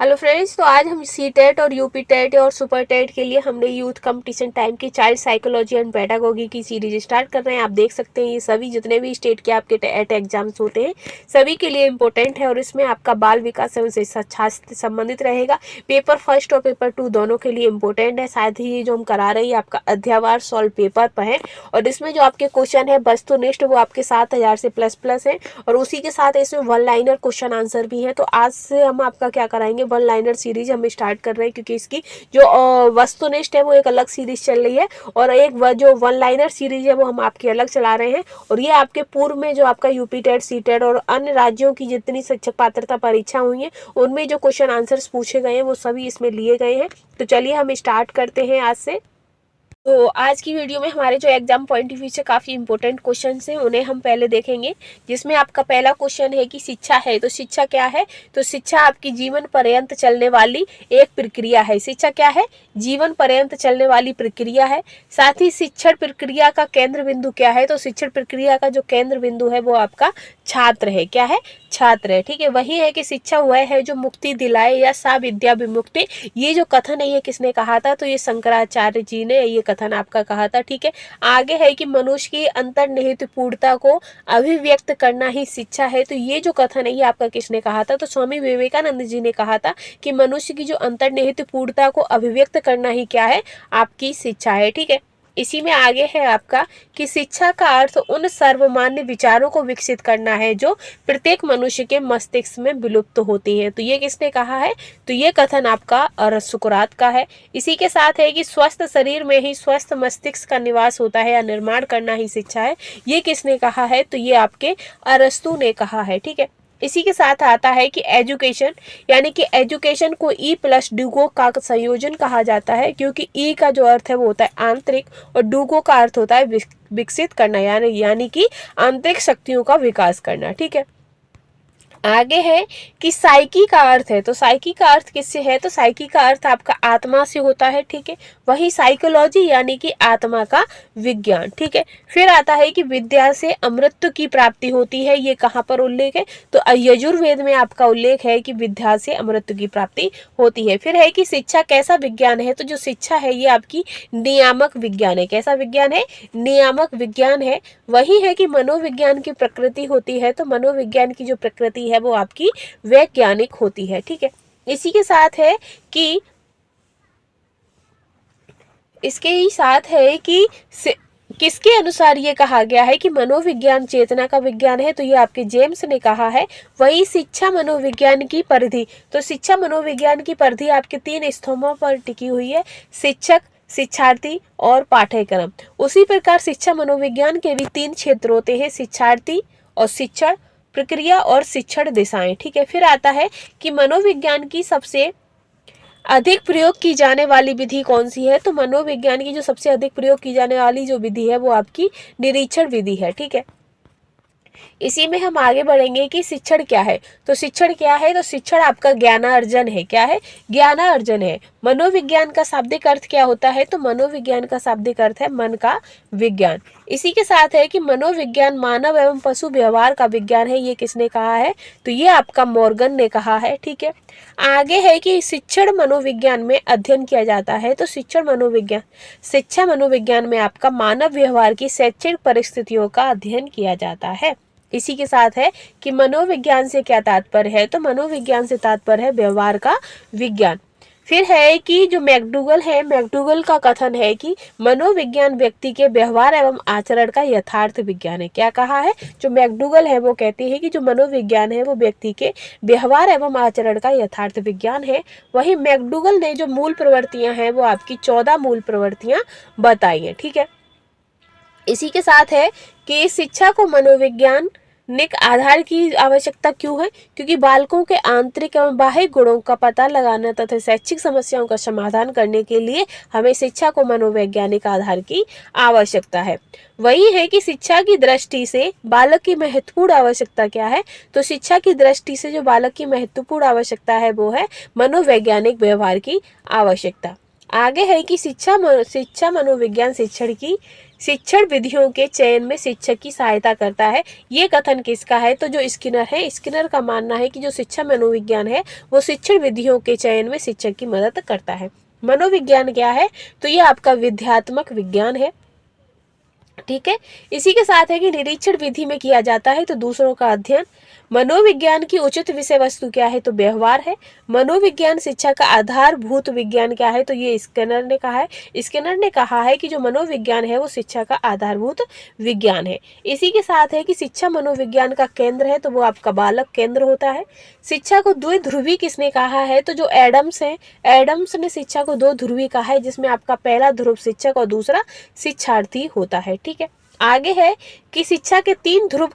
Hello friends, तो आज हम सी टेट और यूपी टेट और सुपर टेट के लिए हमने यूथ कंपटीशन टाइम की चाइल्ड साइकोलॉजी एंड पेडागोगी की सीरीज स्टार्ट कर रहे हैं। आप देख सकते हैं ये सभी जितने भी स्टेट के आपके टेट एग्जाम्स होते हैं सभी के लिए इम्पोर्टेंट है और इसमें आपका बाल विकास एवं शिक्षा से संबंधित रहेगा। पेपर फर्स्ट और पेपर 2 दोनों के लिए इम्पोर्टेंट है। साथ ही ये जो हम करा रहे हैं आपका अध्यावार सॉल्व पेपर पर है और इसमें जो आपके क्वेश्चन है वस्तुनिष्ठ वो आपके 7000 से प्लस है और उसी के साथ इसमें वन लाइनर क्वेश्चन आंसर भी है। तो आज से हम आपका क्या कराएंगे, वन लाइनर सीरीज हम स्टार्ट कर रहे हैं क्योंकि इसकी जो वस्तुनिष्ठ है वो एक अलग सीरीज चल रही है और एक जो वन लाइनर सीरीज है वो हम आपकी अलग चला रहे हैं। और ये आपके पूर्व में जो आपका यूपी टेट, सी टेट और अन्य राज्यों की जितनी शिक्षक पात्रता परीक्षा हुई है उनमें जो क्वेश्चन आंसर्स पूछे गए हैं वो सभी इसमें लिए गए हैं। तो चलिए हम स्टार्ट करते हैं आज से। तो आज की वीडियो में हमारे जो एग्जाम पॉइंट ऑफ व्यू से काफ़ी इंपॉर्टेंट क्वेश्चंस हैं उन्हें हम पहले देखेंगे, जिसमें आपका पहला क्वेश्चन है कि शिक्षा है। तो शिक्षा क्या है? तो शिक्षा आपकी जीवन पर्यंत चलने वाली एक प्रक्रिया है। शिक्षा क्या है? जीवन पर्यंत चलने वाली प्रक्रिया है। साथ ही शिक्षण प्रक्रिया का केंद्र बिंदु क्या है? तो शिक्षण प्रक्रिया का जो केंद्र बिंदु है वो आपका छात्र है। क्या है? छात्र है। ठीक है, वही है कि शिक्षा वह है जो मुक्ति दिलाए या सा विद्या विमुक्ति। ये जो कथन है ये किसने कहा था? तो ये शंकराचार्य जी ने ये कथन आपका कहा था। ठीक है, आगे है कि मनुष्य की अंतर्निहित पूर्णता को अभिव्यक्त करना ही शिक्षा है। तो ये जो कथन है ये आपका किसने कहा था? तो स्वामी विवेकानंद जी ने कहा था कि मनुष्य की जो अंतर्निहित पूर्णता को अभिव्यक्त करना ही क्या है? आपकी शिक्षा है। ठीक है, इसी में आगे है आपका कि शिक्षा का अर्थ उन सर्वमान्य विचारों को विकसित करना है जो प्रत्येक मनुष्य के मस्तिष्क में विलुप्त होती हैं। तो ये किसने कहा है? तो ये कथन आपका सुकरात का है। इसी के साथ है कि स्वस्थ शरीर में ही स्वस्थ मस्तिष्क का निवास होता है या निर्माण करना ही शिक्षा है। ये किसने कहा है? तो ये आपके अरस्तु ने कहा है। ठीक है, इसी के साथ आता है कि एजुकेशन, यानी कि एजुकेशन को E+ डूगो का संयोजन कहा जाता है, क्योंकि ई का जो अर्थ है वो होता है आंतरिक और डूगो का अर्थ होता है विकसित करना, यानी कि आंतरिक शक्तियों का विकास करना। ठीक है, आगे है कि साइकी का अर्थ है। तो साइकी का अर्थ किससे है? तो साइकी का अर्थ आपका आत्मा से होता है। ठीक है, वही साइकोलॉजी यानी कि आत्मा का विज्ञान। ठीक है, फिर आता है कि विद्या से अमृत की प्राप्ति होती है। ये कहाँ पर उल्लेख है? तो यजुर्वेद में आपका उल्लेख है कि विद्या से अमृत की प्राप्ति होती है। फिर है कि शिक्षा कैसा विज्ञान है? तो जो शिक्षा है ये आपकी नियामक विज्ञान है। कैसा विज्ञान है? नियामक विज्ञान है। वही है कि मनोविज्ञान की प्रकृति होती है। तो मनोविज्ञान की जो प्रकृति है वो आपकी वैज्ञानिक होती है। ठीक है, इसी के साथ है कि इसके ही साथ है कि किसके अनुसार ये कहा गया है कि मनोविज्ञान चेतना का विज्ञान है? तो ये आपके जेम्स ने कहा है। वही शिक्षा मनोविज्ञान की परिधि, तो शिक्षा मनोविज्ञान की परिधि आपके 3 स्तंभों पर टिकी हुई है: शिक्षक, शिक्षार्थी और पाठ्यक्रम। उसी प्रकार शिक्षा मनोविज्ञान के भी 3 क्षेत्र होते हैं: शिक्षार्थी और शिक्षण प्रक्रिया और शिक्षण दिशाएं। ठीक है, फिर आता है कि मनोविज्ञान की सबसे अधिक प्रयोग की जाने वाली विधि कौन सी है? तो मनोविज्ञान की जो सबसे अधिक प्रयोग की जाने वाली जो विधि है वो आपकी निरीक्षण विधि है। ठीक है, इसी में हम आगे बढ़ेंगे कि शिक्षण क्या है। तो शिक्षण क्या है? तो शिक्षण आपका ज्ञानार्जन है। क्या है? ज्ञानार्जन है। मनोविज्ञान का शाब्दिक अर्थ क्या होता है? तो मनोविज्ञान का शाब्दिक अर्थ है मन का विज्ञान। इसी के साथ है कि मनोविज्ञान मानव एवं पशु व्यवहार का विज्ञान है। ये किसने कहा है? तो ये आपका मॉर्गन ने कहा है। ठीक है, आगे है कि शिक्षण मनोविज्ञान में अध्ययन किया जाता है। तो शिक्षा मनोविज्ञान में आपका मानव व्यवहार की शैक्षणिक परिस्थितियों का अध्ययन किया जाता है। इसी के साथ है कि मनोविज्ञान से क्या तात्पर्य है? तो मनोविज्ञान से तात्पर्य है व्यवहार का विज्ञान। फिर है कि जो मैकडूगल है, मैकडूगल का कथन है कि मनोविज्ञान व्यक्ति के व्यवहार एवं आचरण का यथार्थ विज्ञान है। क्या कहा है? जो मैकडूगल है वो कहती है कि जो मनोविज्ञान है वो व्यक्ति के व्यवहार एवं आचरण का यथार्थ विज्ञान है। वही मैकडूगल ने जो मूल प्रवृत्तियां हैं वो आपकी 14 मूल प्रवृत्तियां बताई हैं। ठीक है, इसी के साथ है कि शिक्षा को मनोवैज्ञानिक आधार की आवश्यकता क्यों है? क्योंकि बालकों के आंतरिक एवं बाह्य गुणों का पता लगाना तथा शैक्षिक समस्याओं का समाधान करने के लिए हमें शिक्षा को मनोवैज्ञानिक आधार की आवश्यकता है। वही है कि शिक्षा की दृष्टि से बालक की महत्वपूर्ण आवश्यकता क्या है? तो शिक्षा की दृष्टि से जो बालक की महत्वपूर्ण आवश्यकता है वो है मनोवैज्ञानिक व्यवहार की आवश्यकता। आगे है कि शिक्षा मनोविज्ञान शिक्षण विधियों के चयन में शिक्षक की सहायता करता है। ये कथन किसका है? तो जो स्किनर है, स्किनर का मानना है कि जो शिक्षा मनोविज्ञान है वो शिक्षण विधियों के चयन में शिक्षक की मदद करता है। मनोविज्ञान क्या है? तो ये आपका विध्यात्मक विज्ञान है, ठीक है। इसी के साथ है कि निरीक्षण विधि में किया जाता है तो दूसरों का अध्ययन। मनोविज्ञान की उचित विषय वस्तु क्या है? तो व्यवहार है। मनोविज्ञान शिक्षा का आधारभूत विज्ञान क्या है? तो ये स्किनर ने कहा है। स्किनर ने कहा है कि जो मनोविज्ञान है वो शिक्षा का आधारभूत विज्ञान है। इसी के साथ है कि शिक्षा मनोविज्ञान का केंद्र है तो वो आपका बालक केंद्र होता है। शिक्षा को द्विध्रुवी किसने कहा है? तो जो एडम्स है, एडम्स ने शिक्षा को दो ध्रुवी कहा है, जिसमें आपका पहला ध्रुव शिक्षक और दूसरा शिक्षार्थी होता है, ठीक है। आगे है कि शिक्षा के तीन ध्रुव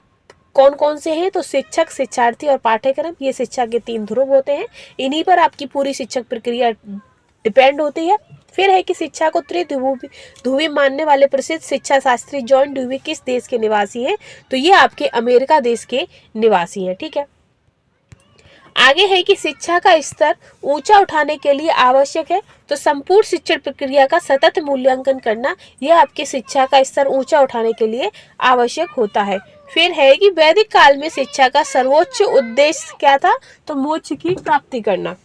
कौन कौन से हैं? तो शिक्षक, शिक्षार्थी और पाठ्यक्रम, ये शिक्षा के तीन ध्रुव होते हैं। इन्हीं पर आपकी पूरी शिक्षक प्रक्रिया डिपेंड होती है। फिर है कि शिक्षा को त्रिध्रुवी मानने वाले प्रसिद्ध शिक्षा शास्त्री जॉन ड्यूवी किस देश के निवासी हैं? तो ये आपके अमेरिका देश के निवासी हैं, ठीक है। आगे है कि शिक्षा का स्तर ऊंचा उठाने के लिए आवश्यक है तो संपूर्ण शिक्षण प्रक्रिया का सतत मूल्यांकन करना, यह आपकी शिक्षा का स्तर ऊंचा उठाने के लिए आवश्यक होता है। फिर है कि वैदिक काल में शिक्षा का सर्वोच्च उद्देश्य क्या था? तो मोक्ष की प्राप्ति करना।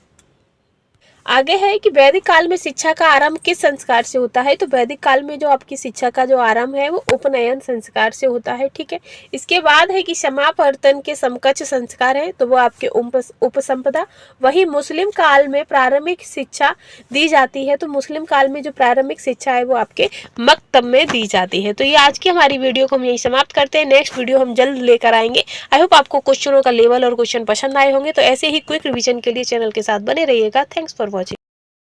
आगे है कि वैदिक काल में शिक्षा का आरंभ किस संस्कार से होता है? तो वैदिक काल में जो आपकी शिक्षा का जो आरंभ है वो उपनयन संस्कार से होता है, ठीक है। इसके बाद है कि समावर्तन के समकक्ष संस्कार है तो वो आपके उपसंपदा। वही मुस्लिम काल में प्रारंभिक शिक्षा दी जाती है तो मुस्लिम काल में जो प्रारंभिक शिक्षा है वो आपके मकतब में दी जाती है। तो ये आज की हमारी वीडियो को हम यही समाप्त करते हैं। नेक्स्ट वीडियो हम जल्द लेकर आएंगे। आई होप आपको क्वेश्चनों का लेवल और क्वेश्चन पसंद आए होंगे। तो ऐसे ही क्विक रिविजन के लिए चैनल के साथ बने रहिएगा। Thanks for